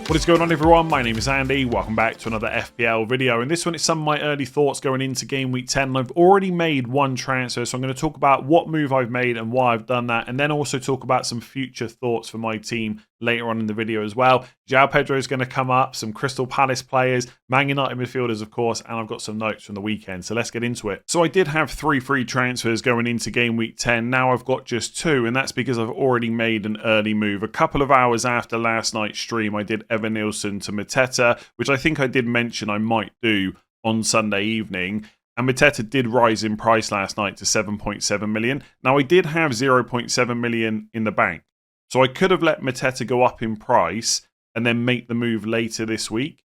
What is going on, everyone? My name is Andy. Welcome back to another FPL video. And this one is some of my early thoughts going into game week 10. And I've already made one transfer, so I'm going to talk about what move I've made and why I've done that, and then also talk about some future thoughts for my team later on in the video as well. João Pedro is going to come up, some Crystal Palace players, Man United midfielders, of course, and I've got some notes from the weekend. So let's get into it. So I did have 3 free transfers going into game week 10. Now I've got just 2, and that's because I've already made an early move. A couple of hours after last night's stream, I did Evan Nilsson to Mateta, which I think I did mention I might do on Sunday evening. And Mateta did rise in price last night to 7.7 million. Now I did have 0.7 million in the bank. So I could have let Mateta go up in price and then make the move later this week,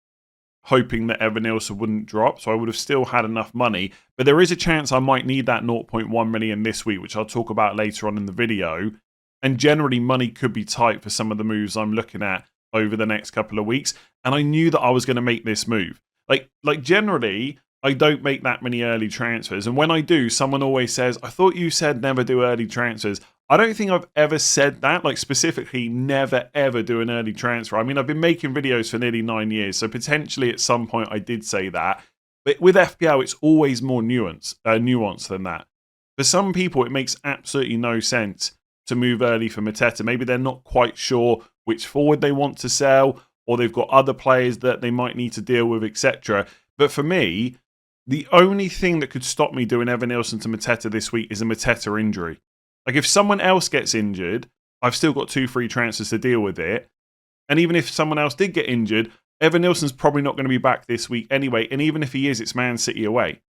hoping that Evan Nilsson wouldn't drop. So I would have still had enough money. But there is a chance I might need that 0.1 million this week, which I'll talk about later on in the video. And generally, money could be tight for some of the moves I'm looking at over the next couple of weeks. And I knew that I was going to make this move. Like generally, I don't make that many early transfers. And when I do, someone always says, I thought you said never do early transfers. I don't think I've ever said that, like specifically never ever do an early transfer. I mean, I've been making videos for nearly 9 years, so potentially at some point I did say that. But with FPL, it's always more nuanced than that. For some people, it makes absolutely no sense to move early for Mateta. Maybe they're not quite sure which forward they want to sell, or they've got other players that they might need to deal with, etc. But for me, the only thing that could stop me doing Evan Nilsson to Mateta this week is a Mateta injury. Like, if someone else gets injured, I've still got 2 free transfers to deal with it. And even if someone else did get injured, Evan Nilsson's probably not going to be back this week anyway. And even if he is, it's Man City away.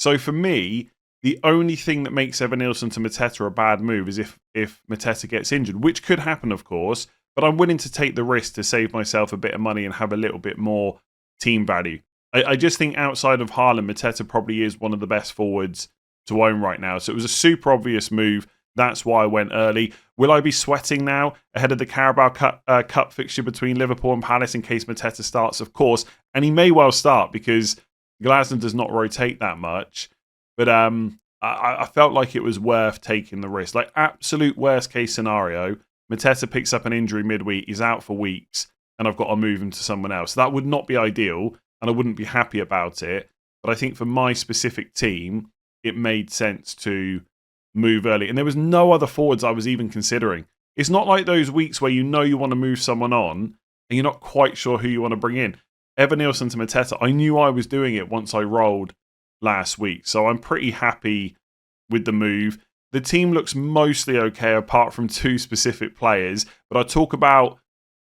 So for me, the only thing that makes Evan Nilsson to Mateta a bad move is if Mateta gets injured, which could happen, of course. But I'm willing to take the risk to save myself a bit of money and have a little bit more team value. I just think outside of Haaland, Mateta probably is one of the best forwards to own right now. So it was a super obvious move. That's why I went early. Will I be sweating now ahead of the Carabao Cup fixture between Liverpool and Palace in case Mateta starts? Of course. And he may well start because Glasner does not rotate that much. But I felt like it was worth taking the risk. Like, absolute worst case scenario, Mateta picks up an injury midweek, he's out for weeks, and I've got to move him to someone else. That would not be ideal, and I wouldn't be happy about it. But I think for my specific team, it made sense to move early. And there was no other forwards I was even considering. It's not like those weeks where you know you want to move someone on and you're not quite sure who you want to bring in. Evan Nilsson to Mateta, I knew I was doing it once I rolled last week. So I'm pretty happy with the move. The team looks mostly okay apart from 2 specific players. But I'll talk about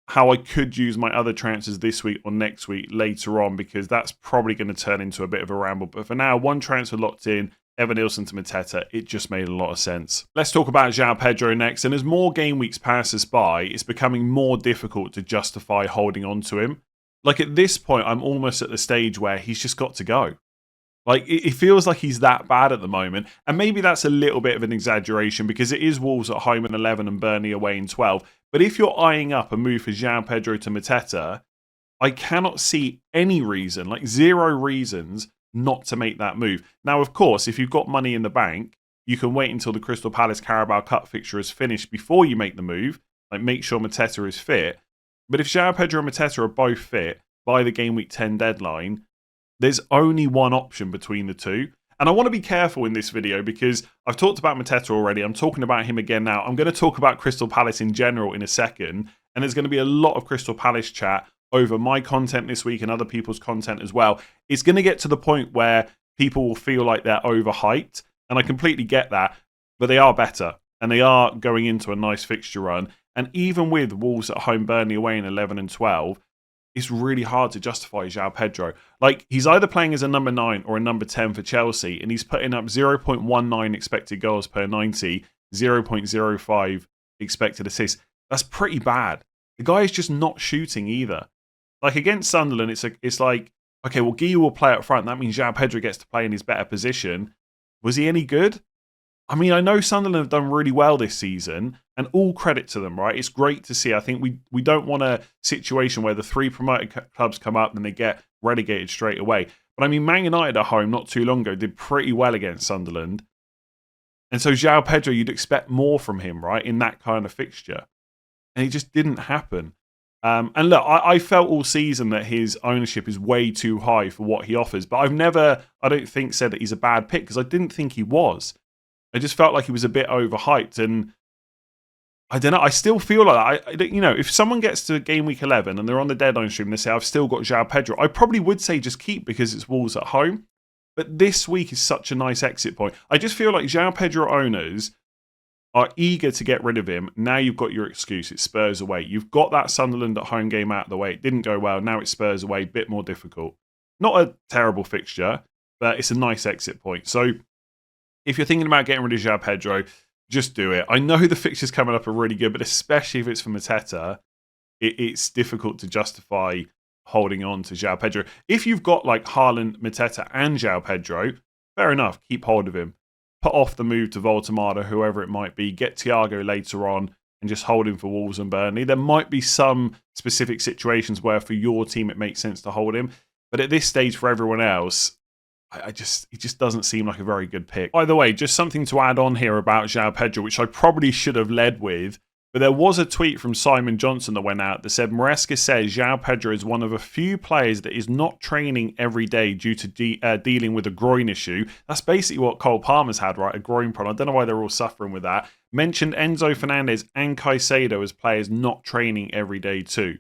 how I could use my other transfers this week or next week later on, because that's probably going to turn into a bit of a ramble. But for now, 1 transfer locked in. Evan Nilsson to Mateta, it just made a lot of sense. Let's talk about João Pedro next. And as more game weeks pass us by, it's becoming more difficult to justify holding on to him. Like, at this point, I'm almost at the stage where he's just got to go. Like, it feels like he's that bad at the moment. And maybe that's a little bit of an exaggeration because it is Wolves at home in 11 and Burnley away in 12. But if you're eyeing up a move for João Pedro to Mateta, I cannot see any reason, like 0 reasons, not to make that move. Now, of course, if you've got money in the bank, you can wait until the Crystal Palace Carabao Cup fixture is finished before you make the move. Like, make sure Mateta is fit. But if João Pedro and Mateta are both fit by the game week 10 deadline, there's only one option between the 2. And I want to be careful in this video because I've talked about Mateta already. I'm talking about him again now. I'm going to talk about Crystal Palace in general in a second. And there's going to be a lot of Crystal Palace chat over my content this week and other people's content as well. It's going to get to the point where people will feel like they're overhyped, and I completely get that, but they are better, and they are going into a nice fixture run. And even with Wolves at home, Burnley away in 11 and 12, it's really hard to justify João Pedro. Like, he's either playing as a number 9 or a number 10 for Chelsea, and he's putting up 0.19 expected goals per 90, 0.05 expected assists. That's pretty bad. The guy is just not shooting either. Like, against Sunderland, it's like, okay, well, Guy will play up front. That means João Pedro gets to play in his better position. Was he any good? I mean, I know Sunderland have done really well this season, and all credit to them, right? It's great to see. I think we don't want a situation where the 3 promoted clubs come up and they get relegated straight away. But I mean, Man United at home not too long ago did pretty well against Sunderland. And so João Pedro, you'd expect more from him, right, in that kind of fixture. And it just didn't happen. And look, I felt all season that his ownership is way too high for what he offers, but I've never, I don't think, said that he's a bad pick because I didn't think he was. I just felt like he was a bit overhyped, and I don't know. I still feel like that. If someone gets to game week 11 and they're on the deadline stream and they say, I've still got João Pedro, I probably would say just keep because it's Wolves at home. But this week is such a nice exit point. I just feel like João Pedro owners are eager to get rid of him. Now you've got your excuse. It's Spurs away. You've got that Sunderland at home game out of the way. It didn't go well. Now it's Spurs away. A bit more difficult. Not a terrible fixture, but it's a nice exit point. So if you're thinking about getting rid of João Pedro, just do it. I know the fixtures coming up are really good, but especially if it's for Mateta, it's difficult to justify holding on to João Pedro. If you've got like Haaland, Mateta, and João Pedro, fair enough. Keep hold of him. Put off the move to Voltemada, whoever it might be. Get Thiago later on and just hold him for Wolves and Burnley. There might be some specific situations where for your team it makes sense to hold him. But at this stage, for everyone else, it just doesn't seem like a very good pick. By the way, just something to add on here about João Pedro, which I probably should have led with. But there was a tweet from Simon Johnson that went out that said, Maresca says João Pedro is one of a few players that is not training every day due to dealing with a groin issue. That's basically what Cole Palmer's had, right? A groin problem. I don't know why they're all suffering with that. Mentioned Enzo Fernandez and Caicedo as players not training every day too.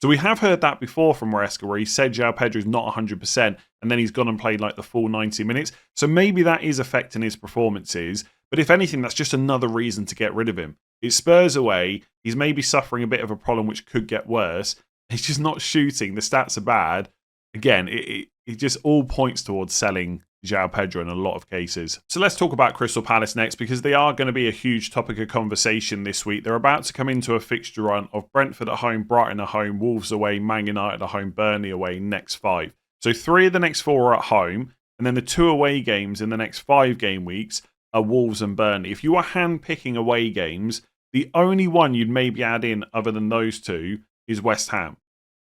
So we have heard that before from Maresca, where he said João Pedro is not 100%, and then he's gone and played like the full 90 minutes. So maybe that is affecting his performances. But if anything, that's just another reason to get rid of him. It's Spurs away. He's maybe suffering a bit of a problem which could get worse. He's just not shooting. The stats are bad. Again, it just all points towards selling João Pedro in a lot of cases. So let's talk about Crystal Palace next, because they are going to be a huge topic of conversation this week. They're about to come into a fixture run of Brentford at home, Brighton at home, Wolves away, Man United at home, Burnley away, next 5. So 3 of the next 4 are at home, and then the 2 away games in the next 5 game weeks are Wolves and Burnley. If you are hand-picking away games, the only one you'd maybe add in other than those 2 is West Ham.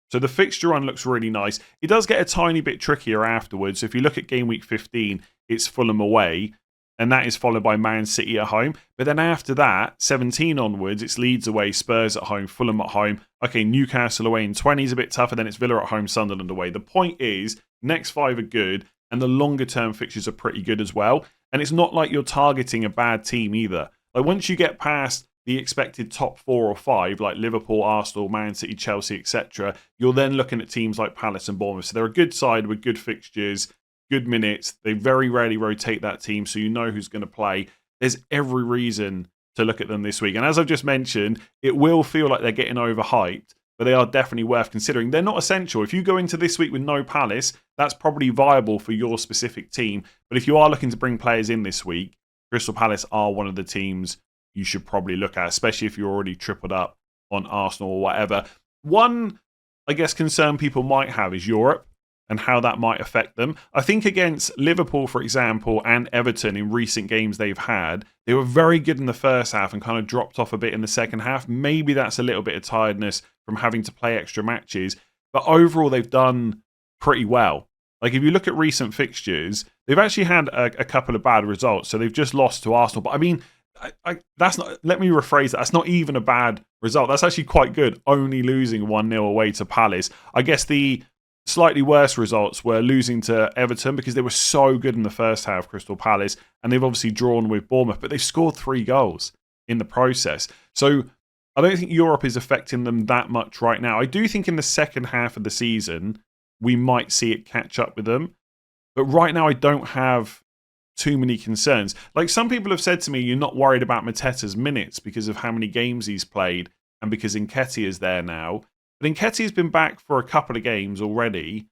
So the fixture run looks really nice. It does get a tiny bit trickier afterwards. So if you look at game week 15, it's Fulham away, and that is followed by Man City at home. But then after that, 17 onwards, it's Leeds away, Spurs at home, Fulham at home. Okay, Newcastle away in 20 is a bit tougher. Then it's Villa at home, Sunderland away. The point is, next 5 are good, and the longer term fixtures are pretty good as well. And it's not like you're targeting a bad team either. Like once you get past the expected top 4 or 5, like Liverpool, Arsenal, Man City, Chelsea, etc., you're then looking at teams like Palace and Bournemouth. So they're a good side with good fixtures, good minutes. They very rarely rotate that team, so you know who's going to play. There's every reason to look at them this week. And as I've just mentioned, it will feel like they're getting overhyped, but they are definitely worth considering. They're not essential. If you go into this week with no Palace, that's probably viable for your specific team. But if you are looking to bring players in this week, Crystal Palace are one of the teams you should probably look at, especially if you're already tripled up on Arsenal or whatever. One, I guess, concern people might have is Europe and how that might affect them. I think against Liverpool, for example, and Everton in recent games they've had, they were very good in the first half and kind of dropped off a bit in the second half. Maybe that's a little bit of tiredness from having to play extra matches. But overall, they've done pretty well. Like if you look at recent fixtures, they've actually had a couple of bad results. So they've just lost to Arsenal. But I mean, that's not. Let me rephrase that. That's not even a bad result. That's actually quite good. Only losing 1-0 away to Palace. I guess the slightly worse results were losing to Everton because they were so good in the first half, Crystal Palace, and they've obviously drawn with Bournemouth, but they've scored 3 goals in the process. So I don't think Europe is affecting them that much right now. I do think in the second half of the season we might see it catch up with them, but right now I don't have too many concerns. Like some people have said to me, you're not worried about Mateta's minutes because of how many games he's played and because Nketiah is there now. But Nketiah's been back for a couple of games already,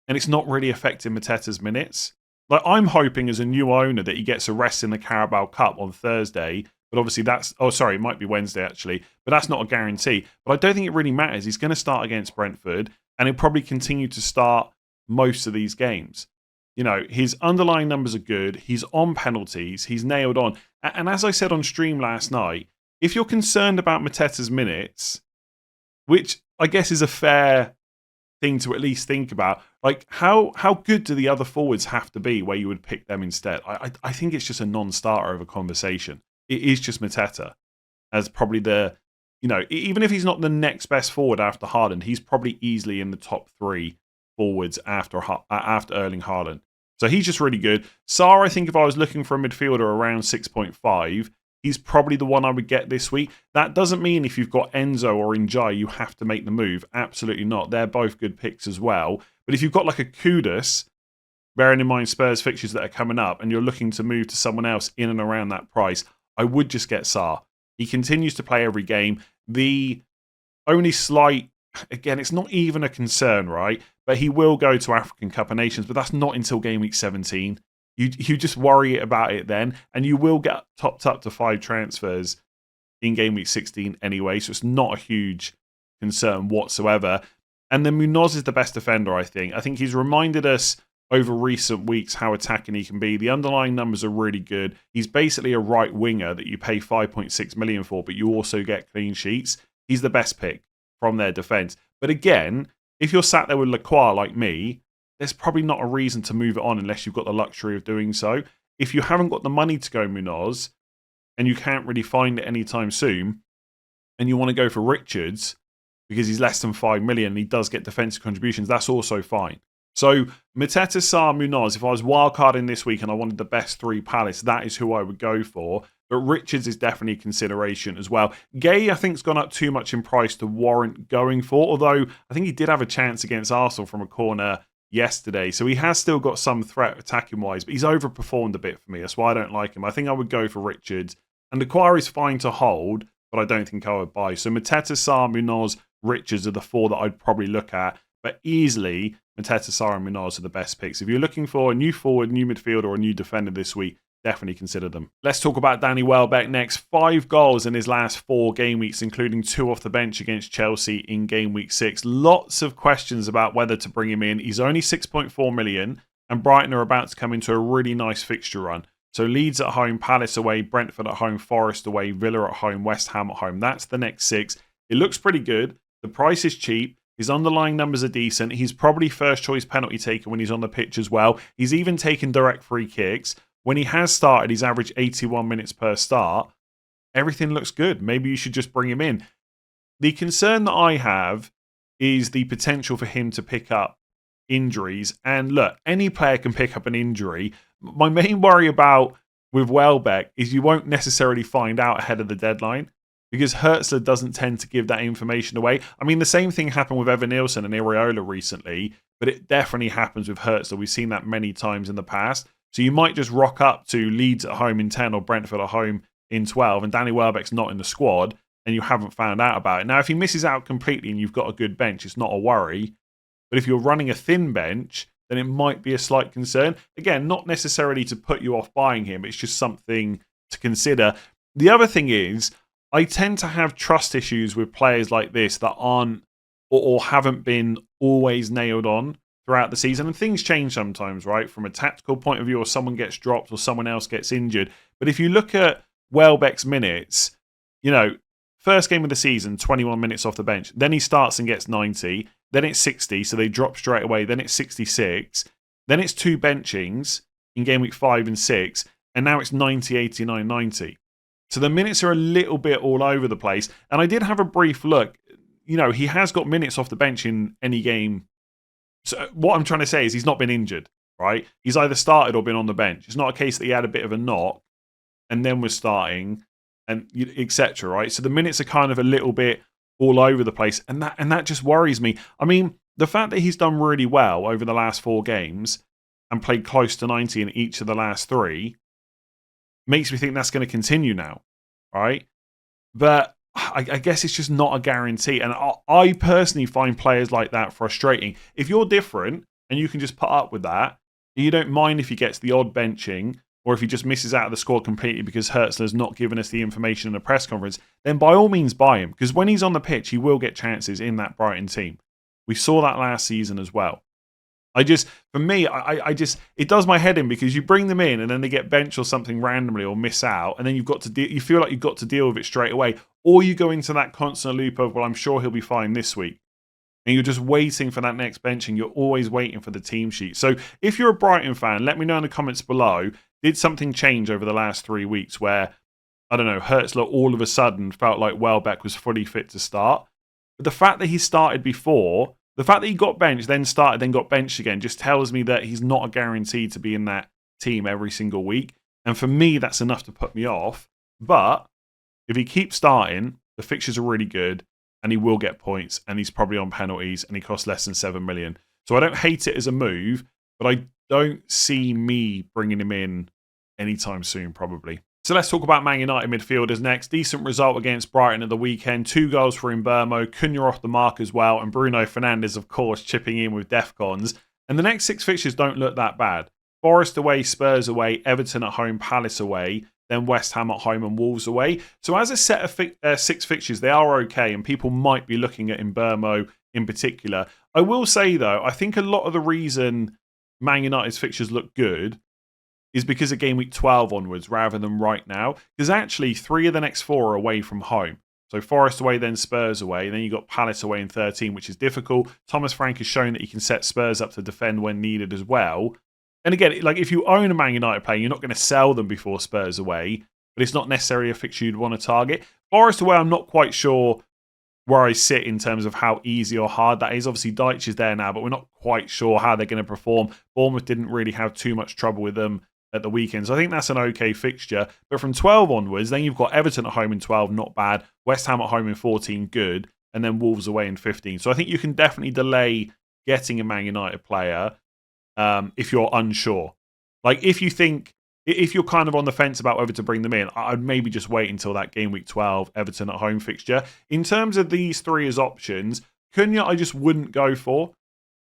and it's not really affecting Mateta's minutes. Like I'm hoping as a new owner that he gets a rest in the Carabao Cup on Thursday, but obviously it might be Wednesday actually, but that's not a guarantee. But I don't think it really matters. He's going to start against Brentford, and he'll probably continue to start most of these games. You know, his underlying numbers are good. He's on penalties. He's nailed on. And as I said on stream last night, if you're concerned about Mateta's minutes, which I guess is a fair thing to at least think about, like how good do the other forwards have to be where you would pick them instead? I think it's just a non-starter of a conversation. It is just Mateta as probably the even if he's not the next best forward after Haaland, he's probably easily in the top 3 forwards after Erling Haaland. So he's just really good. Sarr, I think if I was looking for a midfielder around 6.5, he's probably the one I would get this week. That doesn't mean if you've got Enzo or Njai, you have to make the move. Absolutely not. They're both good picks as well. But if you've got like a Kudus, bearing in mind Spurs fixtures that are coming up, and you're looking to move to someone else in and around that price, I would just get Sarr. He continues to play every game. The only slight, again, it's not even a concern, right? But he will go to African Cup of Nations, but that's not until game week 17. You just worry about it then, and you will get topped up to 5 transfers in game week 16 anyway, so it's not a huge concern whatsoever. And then Munoz is the best defender, I think. I think he's reminded us over recent weeks how attacking he can be. The underlying numbers are really good. He's basically a right winger that you pay 5.6 million for, but you also get clean sheets. He's the best pick from their defence. But again, if you're sat there with Lacroix like me, there's probably not a reason to move it on unless you've got the luxury of doing so. If you haven't got the money to go Munoz, and you can't really find it anytime soon, and you want to go for Richards, because he's less than 5 million and he does get defensive contributions, that's also fine. So Mateta, Sarr, Munoz, if I was wildcarding this week and I wanted the best 3 Palace, that is who I would go for. But Richards is definitely a consideration as well. Gay, I think, has gone up too much in price to warrant going for, although I think he did have a chance against Arsenal from a corner yesterday. So he has still got some threat attacking-wise, but he's overperformed a bit for me. That's why I don't like him. I think I would go for Richards. And the Acquire is fine to hold, but I don't think I would buy. So Mateta, Sarr, Munoz, Richards are the 4 that I'd probably look at. But easily, Mateta, Sarr, and Munoz are the best picks. If you're looking for a new forward, new midfielder, or a new defender this week, definitely consider them. Let's talk about Danny Welbeck next. 5 goals in his last 4 game weeks, including 2 off the bench against Chelsea in game week 6. Lots of questions about whether to bring him in. He's only 6.4 million, and Brighton are about to come into a really nice fixture run. So Leeds at home, Palace away, Brentford at home, Forest away, Villa at home, West Ham at home. That's the next 6. It looks pretty good. The price is cheap. His underlying numbers are decent. He's probably first choice penalty taker when he's on the pitch as well. He's even taken direct free kicks. When he has started, he's averaged 81 minutes per start. Everything looks good. Maybe you should just bring him in. The concern that I have is the potential for him to pick up injuries. And look, any player can pick up an injury. My main worry with Welbeck is you won't necessarily find out ahead of the deadline, because Hertzler doesn't tend to give that information away. I mean, the same thing happened with Evan Nielsen and Iraola recently, but it definitely happens with Hertzler. We've seen that many times in the past. So you might just rock up to Leeds at home in 10 or Brentford at home in 12, and Danny Welbeck's not in the squad, and you haven't found out about it. Now, if he misses out completely and you've got a good bench, it's not a worry. But if you're running a thin bench, then it might be a slight concern. Again, not necessarily to put you off buying him. It's just something to consider. The other thing is, I tend to have trust issues with players like this that aren't or haven't been always nailed on throughout the season. And things change sometimes, right? From a tactical point of view, or someone gets dropped or someone else gets injured. But if you look at Welbeck's minutes, first game of the season, 21 minutes off the bench. Then he starts and gets 90. Then it's 60, so they drop straight away. Then it's 66. Then it's 2 benchings in game week 5 and 6. And now it's 90, 89, 90. So the minutes are a little bit all over the place. And I did have a brief look. He has got minutes off the bench in any game. So what I'm trying to say is he's not been injured, right? He's either started or been on the bench. It's not a case that he had a bit of a knock and then was starting and etc., right? So the minutes are kind of a little bit all over the place. And that just worries me. I mean, the fact that he's done really well over the last 4 games and played close to 90 in each of the last 3 makes me think that's going to continue now, right? But I guess it's just not a guarantee. And I personally find players like that frustrating. If you're different and you can just put up with that, you don't mind if he gets the odd benching or if he just misses out of the squad completely because Hertzler's not given us the information in a press conference, then by all means buy him. Because when he's on the pitch, he will get chances in that Brighton team. We saw that last season as well. It does my head in because you bring them in and then they get benched or something randomly or miss out, and then you feel like you've got to deal with it straight away, or you go into that constant loop of, well, I'm sure he'll be fine this week, and you're just waiting for that next benching. You're always waiting for the team sheet. So if you're a Brighton fan, let me know in the comments below. Did something change over the last 3 weeks where I don't know, Hertzler all of a sudden felt like Welbeck was fully fit to start. But the fact that he started before, the fact that he got benched, then started, then got benched again, just tells me that he's not a guarantee to be in that team every single week. And for me, that's enough to put me off. But if he keeps starting, the fixtures are really good, and he will get points, and he's probably on penalties, and he costs less than 7 million. So I don't hate it as a move, but I don't see me bringing him in anytime soon, probably. So let's talk about Man United midfielders next. Decent result against Brighton at the weekend. 2 goals for Mbeumo, Cunha off the mark as well, and Bruno Fernandes, of course, chipping in with DEFCONs. And the next 6 fixtures don't look that bad. Forest away, Spurs away, Everton at home, Palace away, then West Ham at home and Wolves away. So as a set of 6 fixtures, they are okay, and people might be looking at Mbeumo in particular. I will say, though, I think a lot of the reason Man United's fixtures look good is because of game week 12 onwards rather than right now. Because actually 3 of the next 4 are away from home. So Forest away, then Spurs away. Then you've got Palace away in 13, which is difficult. Thomas Frank has shown that he can set Spurs up to defend when needed as well. And again, like if you own a Man United player, you're not going to sell them before Spurs away. But it's not necessarily a fixture you'd want to target. Forest away, I'm not quite sure where I sit in terms of how easy or hard that is. Obviously, Deitch is there now, but we're not quite sure how they're going to perform. Bournemouth didn't really have too much trouble with them at the weekend. So I think that's an okay fixture. But from 12 onwards, then you've got Everton at home in 12, not bad. West Ham at home in 14, good. And then Wolves away in 15. So I think you can definitely delay getting a Man United player if you're unsure. Like if you're kind of on the fence about whether to bring them in, I'd maybe just wait until that game week 12 Everton at home fixture. In terms of these 3 as options, Cunha I just wouldn't go for,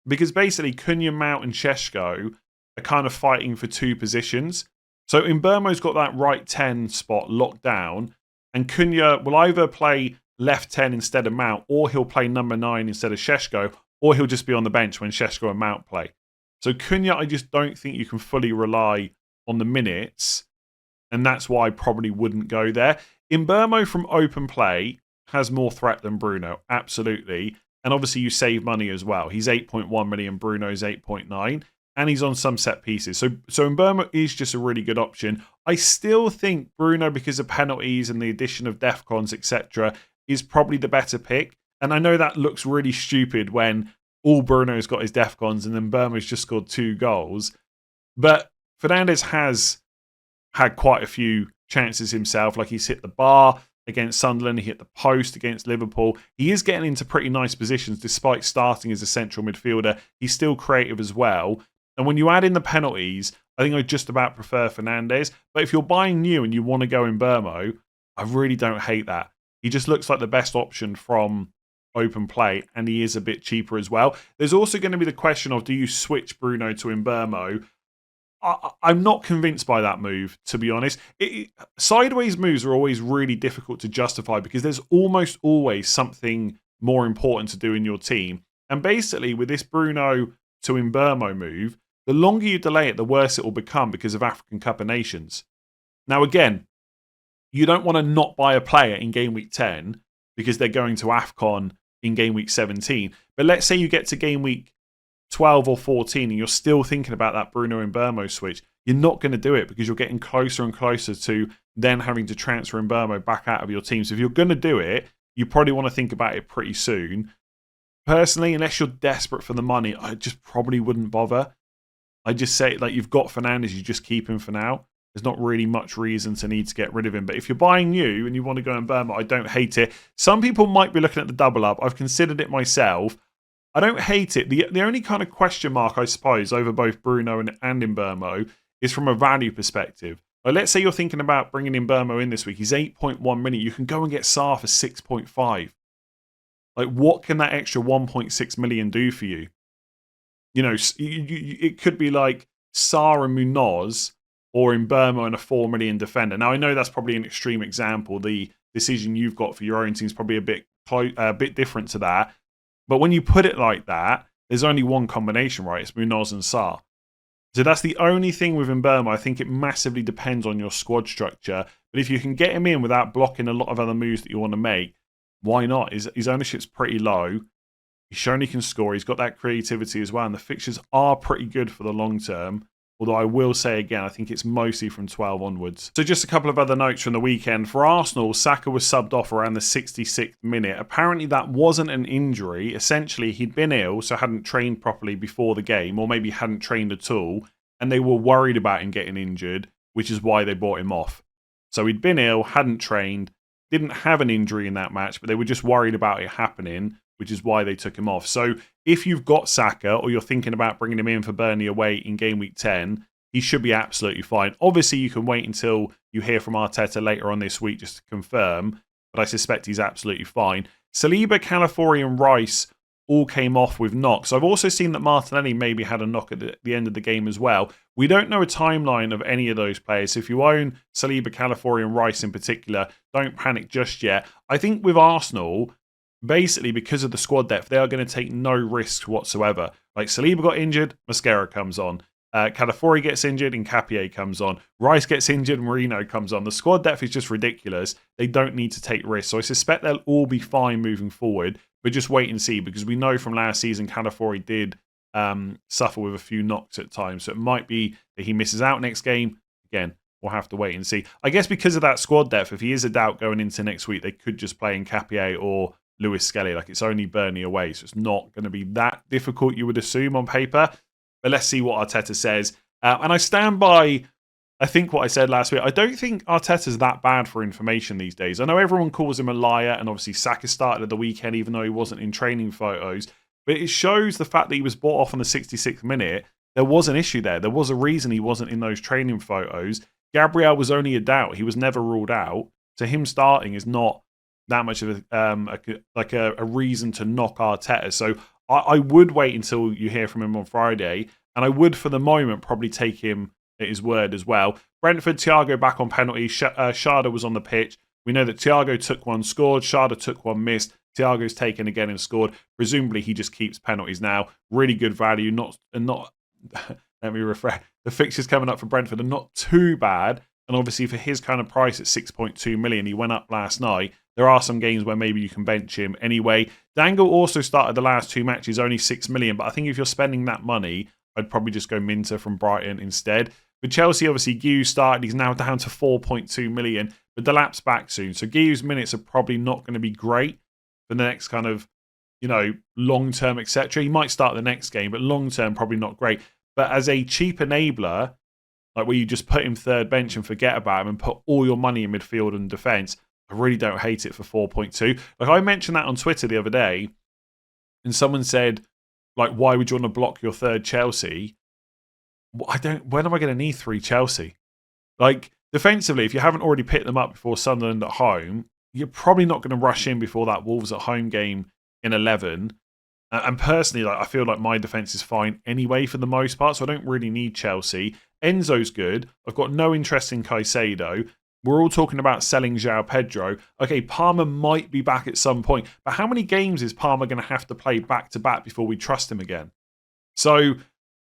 because basically Cunha, Mount and Šeško are kind of fighting for 2 positions. So Mbeumo's got that right 10 spot locked down, and Cunha will either play left 10 instead of Mount, or he'll play number 9 instead of Šeško, or he'll just be on the bench when Šeško and Mount play. So Cunha, I just don't think you can fully rely on the minutes, and that's why I probably wouldn't go there. Mbeumo from open play has more threat than Bruno, absolutely. And obviously you save money as well. He's 8.1 million, Bruno's 8.9. And he's on some set pieces. So Mbeumo is just a really good option. I still think Bruno, because of penalties and the addition of DEFCONs, etc., is probably the better pick. And I know that looks really stupid when all Bruno's got is DEFCONs and then Mbeumo's just scored 2 goals. But Fernandes has had quite a few chances himself. Like he's hit the bar against Sunderland, he hit the post against Liverpool. He is getting into pretty nice positions despite starting as a central midfielder. He's still creative as well. And when you add in the penalties, I think I just about prefer Fernandes. But if you're buying new and you want to go in Mbeumo, I really don't hate that. He just looks like the best option from open play, and he is a bit cheaper as well. There's also going to be the question of, do you switch Bruno to Mbeumo? I'm not convinced by that move, to be honest. Sideways moves are always really difficult to justify because there's almost always something more important to do in your team. And basically, with this Bruno to Mbeumo move, the longer you delay it, the worse it will become because of African Cup of Nations. Now, again, you don't want to not buy a player in game week 10 because they're going to AFCON in game week 17. But let's say you get to game week 12 or 14 and you're still thinking about that Bruno Mbeumo switch. You're not going to do it because you're getting closer and closer to then having to transfer Mbeumo back out of your team. So if you're going to do it, you probably want to think about it pretty soon. Personally, unless you're desperate for the money, I just probably wouldn't bother. I just say, like, you've got Fernandes, you just keep him for now. There's not really much reason to need to get rid of him. But if you're buying new and you want to go in Mbeumo, I don't hate it. Some people might be looking at the double up. I've considered it myself. I don't hate it. The only kind of question mark, I suppose, over both Bruno and Mbeumo is from a value perspective. Like, let's say you're thinking about bringing in Mbeumo in this week. He's 8.1 million. You can go and get Sarr for 6.5. Like, what can that extra 1.6 million do for you? You know, it could be like Sarr and Munoz or Mbeumo and a 4 million defender. Now, I know that's probably an extreme example. The decision you've got for your own team is probably a bit different to that. But when you put it like that, there's only one combination, right? It's Munoz and Sarr. So that's the only thing with Mbeumo. I think it massively depends on your squad structure. But if you can get him in without blocking a lot of other moves that you want to make, why not? His ownership's pretty low. He's shown he can score. He's got that creativity as well. And the fixtures are pretty good for the long term. Although I will say again, I think it's mostly from 12 onwards. So just a couple of other notes from the weekend. For Arsenal, Saka was subbed off around the 66th minute. Apparently that wasn't an injury. Essentially, he'd been ill, so hadn't trained properly before the game, or maybe hadn't trained at all. And they were worried about him getting injured, which is why they brought him off. So he'd been ill, hadn't trained, didn't have an injury in that match, but they were just worried about it happening, which is why they took him off. So if you've got Saka, or you're thinking about bringing him in for Burnley away in game week 10, he should be absolutely fine. Obviously, you can wait until you hear from Arteta later on this week just to confirm, but I suspect he's absolutely fine. Saliba, Calafiori and Rice all came off with knocks. I've also seen that Martinelli maybe had a knock at the end of the game as well. We don't know a timeline of any of those players. So if you own Saliba, Calafiori and Rice in particular, don't panic just yet. I think with Arsenal, basically because of the squad depth, they are going to take no risks whatsoever. Like Saliba got injured, Mascara comes on. Calafiori gets injured, Nkapie comes on. Rice gets injured, Marino comes on. The squad depth is just ridiculous. They don't need to take risks. So I suspect they'll all be fine moving forward. But just wait and see, because we know from last season Calafiori did suffer with a few knocks at times. So it might be that he misses out next game. Again, we'll have to wait and see. I guess because of that squad depth, if he is a doubt going into next week, they could just play Nkapie or Lewis Skelly. Like, it's only Burnley away, so it's not going to be that difficult, you would assume, on paper. But let's see what Arteta says. And I stand by, I think, what I said last week. I don't think Arteta's that bad for information these days. I know everyone calls him a liar, and obviously Saka started at the weekend even though he wasn't in training photos. But it shows the fact that he was brought off on the 66th minute. There was an issue there. There was a reason he wasn't in those training photos. Gabriel was only a doubt. He was never ruled out. So him starting is not that much of a reason to knock Arteta. So I would wait until you hear from him on Friday. And I would, for the moment, probably take him at his word as well. Brentford, Thiago back on penalties. Sharda was on the pitch. We know that Thiago took one, scored. Sharda took one, missed. Thiago's taken again and scored. Presumably, he just keeps penalties now. Really good value. Not. Let me refresh. The fixtures coming up for Brentford are not too bad. And obviously, for his kind of price at 6.2 million, he went up last night. There are some games where maybe you can bench him anyway. Dangle also started the last two matches, only 6 million. But I think if you're spending that money, I'd probably just go Minter from Brighton instead. For Chelsea, obviously, Guiu started. He's now down to 4.2 million. But Delap's back soon. So Guiu's minutes are probably not going to be great for the next kind of, long-term, etc. He might start the next game, but long-term, probably not great. But as a cheap enabler, like where you just put him third bench and forget about him and put all your money in midfield and defence, I really don't hate it for 4.2. Like, I mentioned that on Twitter the other day, and someone said, like, why would you want to block your third Chelsea? When am I going to need 3 Chelsea? Like, defensively, if you haven't already picked them up before Sunderland at home, you're probably not going to rush in before that Wolves at home game in 11. And personally, like, I feel like my defence is fine anyway for the most part, so I don't really need Chelsea. Enzo's good. I've got no interest in Caicedo. We're all talking about selling João Pedro. Okay, Palmer might be back at some point, but how many games is Palmer going to have to play back-to-back before we trust him again? So,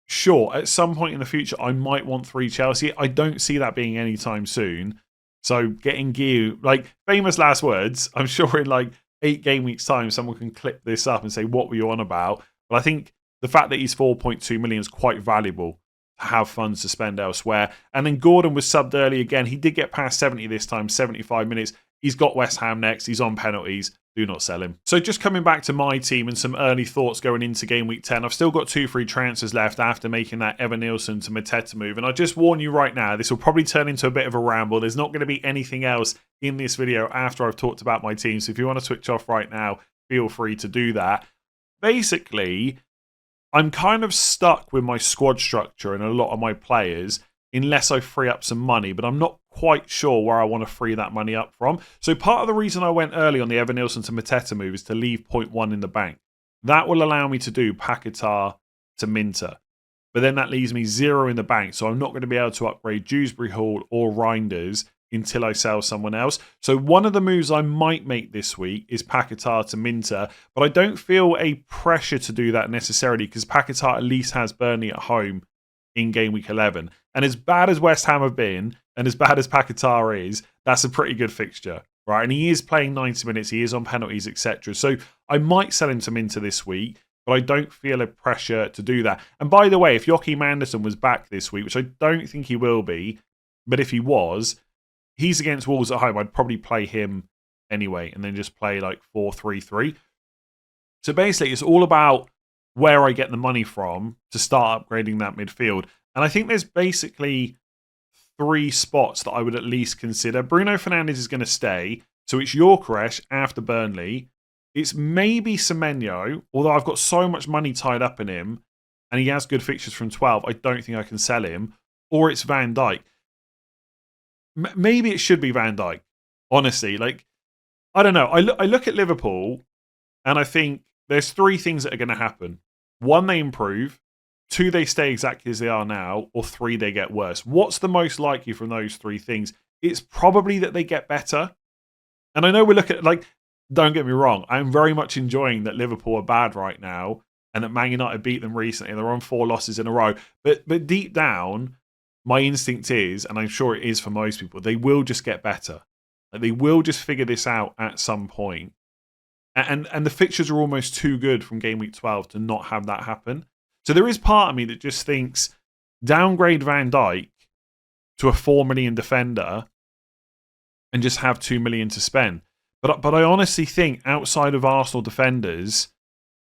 sure, at some point in the future, I might want 3 Chelsea. I don't see that being anytime soon. So, getting Guiu, like, famous last words, I'm sure in like 8 game weeks' time, someone can clip this up and say, what were you on about? But I think the fact that he's 4.2 million is quite valuable to have funds to spend elsewhere. And then Gordon was subbed early again. He did get past 70 this time, 75 minutes. He's got West Ham next. He's on penalties. Do not sell him. So just coming back to my team and some early thoughts going into game week 10. I've still got 2 free transfers left after making that Evan Nielsen to Mateta move. And I just warn you right now, this will probably turn into a bit of a ramble. There's not going to be anything else in this video after I've talked about my team. So if you want to switch off right now, feel free to do that. Basically, I'm kind of stuck with my squad structure and a lot of my players unless I free up some money, but I'm not quite sure where I want to free that money up from. So part of the reason I went early on the Evan Nielsen to Mateta move is to leave 0.1 in the bank. That will allow me to do Paquetá to Minter. But then that leaves me 0 in the bank, so I'm not going to be able to upgrade Dewsbury Hall or Reinders until I sell someone else. So one of the moves I might make this week is Paquetá to Minter, but I don't feel a pressure to do that necessarily because Paquetá at least has Burnley at home in game week 11. And as bad as West Ham have been, and as bad as Paquetá is, that's a pretty good fixture, right? And he is playing 90 minutes, he is on penalties, etc. So I might sell him to Minter this week. but I don't feel a pressure to do that. And by the way, if Joachim Andersen was back this week, which I don't think he will be, but if he was, he's against Wolves at home. I'd probably play him anyway and then just play like 4-3-3. So basically, it's all about where I get the money from to start upgrading that midfield. And I think there's basically 3 spots that I would at least consider. Bruno Fernandes is going to stay. So it's Gyökeres after Burnley. It's maybe Semenyo, although I've got so much money tied up in him and he has good fixtures from 12, I don't think I can sell him. Or it's Van Dijk. Maybe it should be Van Dijk. Honestly, like, I don't know. I look at Liverpool and I think there's 3 things that are going to happen. 1, they improve. 2, they stay exactly as they are now. Or 3, they get worse. What's the most likely from those 3 things? It's probably that they get better. And I know we're looking at, like, don't get me wrong, I'm very much enjoying that Liverpool are bad right now and that Man United beat them recently. They're on 4 losses in a row. But deep down, my instinct is, and I'm sure it is for most people, they will just get better. Like, they will just figure this out at some point. And the fixtures are almost too good from game week 12 to not have that happen. So there is part of me that just thinks downgrade Van Dijk to a 4 million defender and just have 2 million to spend. But I honestly think outside of Arsenal defenders,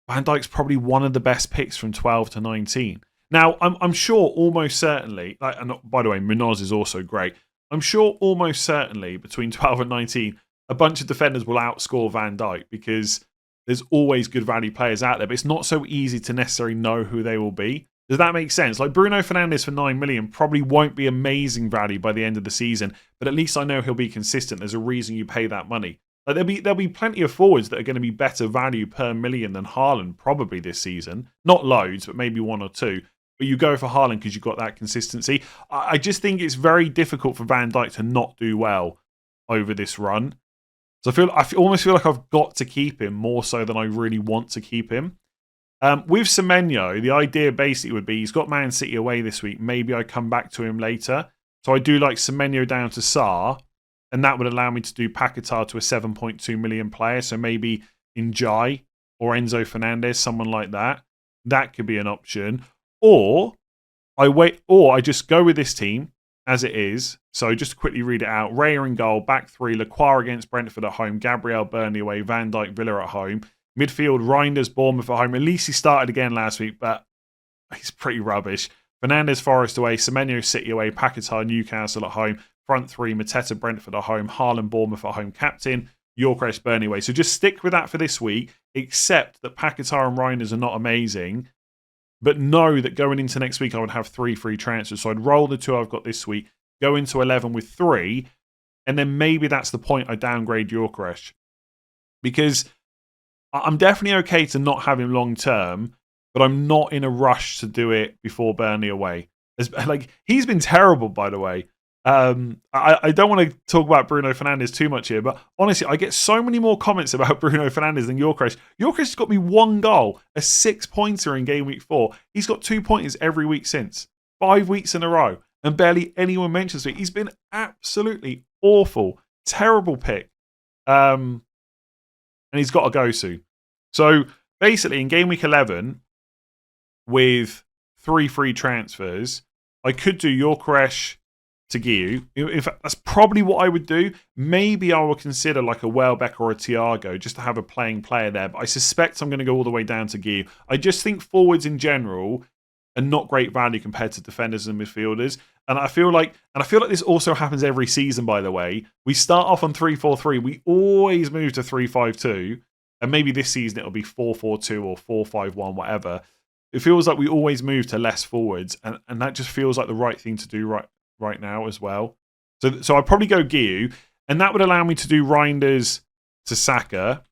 Van Dijk's probably one of the best picks from 12 to 19. Now, I'm sure almost certainly, and by the way, Munoz is also great. I'm sure almost certainly between 12 and 19, a bunch of defenders will outscore Van Dijk because there's always good value players out there, but it's not so easy to necessarily know who they will be. Does that make sense? Like Bruno Fernandes for 9 million probably won't be amazing value by the end of the season, but at least I know he'll be consistent. There's a reason you pay that money. Like there'll be plenty of forwards that are going to be better value per million than Haaland probably this season. Not loads, but maybe 1 or 2. But you go for Haaland because you've got that consistency. I just think it's very difficult for Van Dijk to not do well over this run. So I almost feel like I've got to keep him more so than I really want to keep him. With Semenyo, the idea basically would be he's got Man City away this week. Maybe I come back to him later. So I do like Semenyo down to Sarr, and that would allow me to do Paquetá to a 7.2 million player. So maybe Njai or Enzo Fernandez, someone like that. That could be an option. Or I just go with this team as it is. So just to quickly read it out. Raya in goal, back 3, Lacroix against Brentford at home, Gabriel Burnley away, Van Dijk Villa at home. Midfield, Reinders, Bournemouth at home. At least he started again last week, but he's pretty rubbish. Fernandes, Forest away, Semenyo, City away, Paquetá, Newcastle at home. Front 3, Mateta, Brentford at home, Haaland, Bournemouth at home, captain, Gyökeres, Burnley away. So just stick with that for this week, except that Paquetá and Reinders are not amazing. But know that going into next week, I would have 3 free transfers. So I'd roll the 2 I've got this week, go into 11 with 3, and then maybe that's the point I downgrade Gyökeres. Because I'm definitely okay to not have him long term, but I'm not in a rush to do it before Burnley away. Like, he's been terrible, by the way. I don't want to talk about Bruno Fernandes too much here, but honestly, I get so many more comments about Bruno Fernandes than Gyökeres. Gyökeres has got me 1 goal, a 6-pointer in game week 4. He's got 2 pointers every week since. 5 weeks in a row. And barely anyone mentions it. He's been absolutely awful. Terrible pick. And he's got to go soon. So basically, in game week 11, with 3 free transfers, I could do Gyökeres to Guiu. In fact, that's probably what I would do. Maybe I will consider like a Welbeck or a Thiago just to have a playing player there. But I suspect I'm going to go all the way down to Guiu. I just think forwards in general are not great value compared to defenders and midfielders. And I feel like this also happens every season, by the way. We start off on 3-4-3. We always move to 3-5-2. And maybe this season it'll be 4-4-2 or 4-5-1, whatever. It feels like we always move to less forwards. And that just feels like the right thing to do right now as well. So I'd probably go Guiu. And that would allow me to do Reinders to Saka.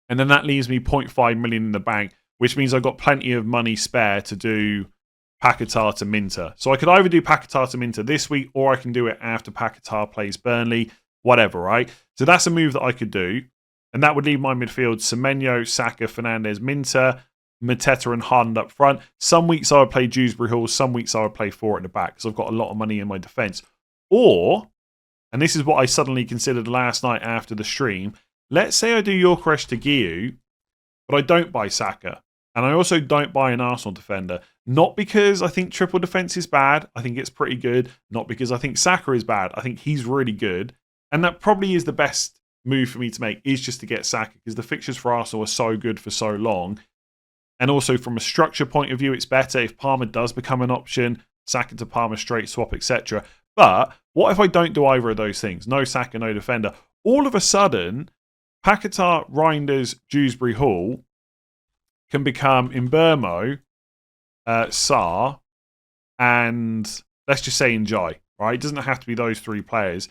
And then that leaves me 0.5 million in the bank, which means I've got plenty of money spare to do Paquetá to Minter. So I could either do Paquetá to Minter this week, or I can do it after Paquetá plays Burnley, whatever, right? So that's a move that I could do. And that would leave my midfield Semenyo, Saka, Fernandes, Minter, Mateta and Haaland up front. Some weeks I would play Dewsbury Hall, some weeks I would play 4 at the back because I've got a lot of money in my defence. Or, and this is what I suddenly considered last night after the stream, let's say I do Gyökeres to Guiu, but I don't buy Saka. And I also don't buy an Arsenal defender. Not because I think triple defense is bad. I think it's pretty good. Not because I think Saka is bad. I think he's really good. And that probably is the best move for me to make, is just to get Saka, because the fixtures for Arsenal are so good for so long. And also from a structure point of view, it's better if Palmer does become an option, Saka to Palmer straight swap, etc. But what if I don't do either of those things? No Saka, no defender. All of a sudden, Paquetá, Reinders, Dewsbury Hall can become Mbeumo, Sarr, and let's just say Njai, right? It doesn't have to be those three players.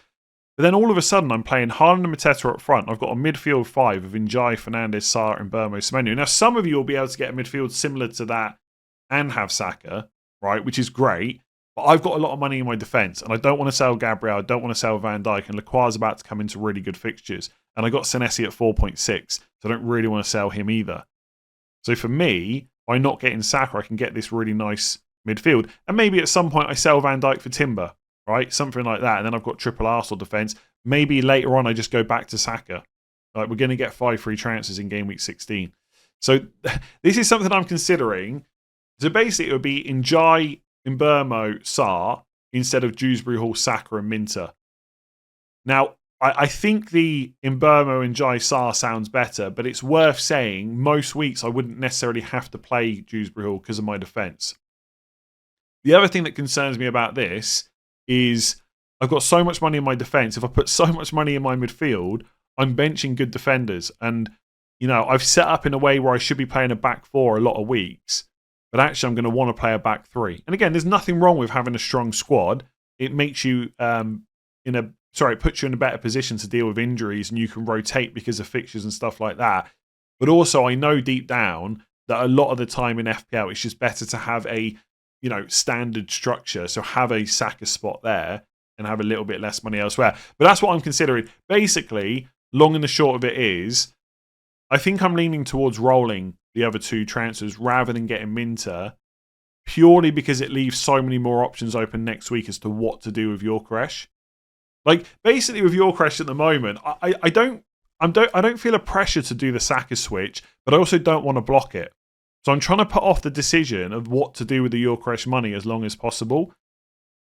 But then all of a sudden, I'm playing Haaland and Mateta up front. I've got a midfield five of Njai, Fernandes, Sarr, and Mbeumo, Semenyo. Now, some of you will be able to get a midfield similar to that and have Saka, right? Which is great. But I've got a lot of money in my defence, and I don't want to sell Gabriel. I don't want to sell Van Dijk, and Lacroix's about to come into really good fixtures. And I got Senesi at 4.6, so I don't really want to sell him either. So for me, by not getting Saka, I can get this really nice midfield. And maybe at some point I sell Van Dijk for Timber, right? Something like that. And then I've got triple Arsenal defence. Maybe later on I just go back to Saka. Like, we're going to get 5 free transfers in game week 16. So this is something I'm considering. So basically it would be Njai, Mbeumo, Sarr instead of Dewsbury Hall, Saka and Minter. Now, I think the Mbeumo and Njai Sarr sounds better, but it's worth saying most weeks I wouldn't necessarily have to play Dewsbury Hall because of my defence. The other thing that concerns me about this is I've got so much money in my defence. If I put so much money in my midfield, I'm benching good defenders. And, you know, I've set up in a way where I should be playing a back four a lot of weeks, but actually I'm going to want to play a back three. And again, there's nothing wrong with having a strong squad. It makes you it puts you in a better position to deal with injuries, and you can rotate because of fixtures and stuff like that. But also, I know deep down that a lot of the time in FPL, it's just better to have a, standard structure. So have a Saka spot there and have a little bit less money elsewhere. But that's what I'm considering. Basically, long and the short of it is, I think I'm leaning towards rolling the other two transfers rather than getting Minter, purely because it leaves so many more options open next week as to what to do with Gyökeres. Like, basically with Gyökeres at the moment, I don't feel a pressure to do the Saka switch, but I also don't want to block it. So I'm trying to put off the decision of what to do with the Gyökeres money as long as possible.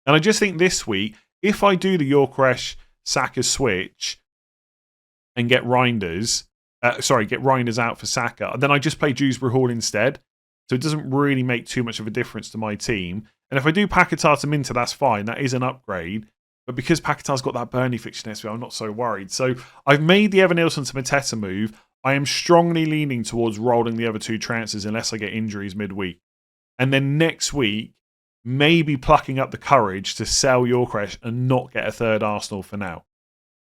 And I just think this week, if I do the Gyökeres Saka switch and get Reinders out for Saka, then I just play Dewsbury Hall instead. So it doesn't really make too much of a difference to my team. And if I do Paquetá to Minter, that's fine. That is an upgrade. But because Paquetá's got that Burnley fixture next week, I'm not so worried. So I've made the Evan-Nilsson to Mateta move. I am strongly leaning towards rolling the other two transfers unless I get injuries midweek. And then next week, maybe plucking up the courage to sell Gyökeres and not get a third Arsenal for now.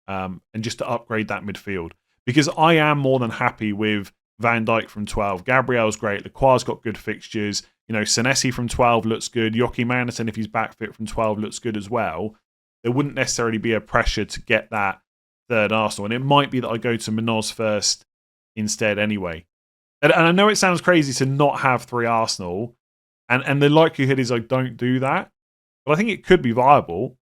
And just to upgrade that midfield. Because I am more than happy with Van Dijk from 12. Gabriel's great. Lacroix's got good fixtures. Senesi from 12 looks good. Joachim Andersen, if he's back fit from 12, looks good as well. There wouldn't necessarily be a pressure to get that third Arsenal. And it might be that I go to Munoz first instead anyway. And I know it sounds crazy to not have 3 Arsenal. And the likelihood is I don't do that. But I think it could be viable.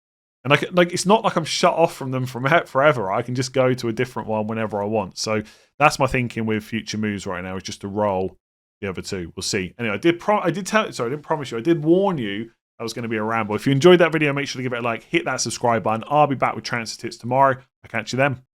And it's not like I'm shut off from them forever. I can just go to a different one whenever I want. So that's my thinking with future moves right now, is just to roll the other two. We'll see. Anyway, I didn't promise you. I did warn you that was going to be a ramble. If you enjoyed that video, make sure to give it a like, hit that subscribe button. I'll be back with transfer tips tomorrow. I'll catch you then.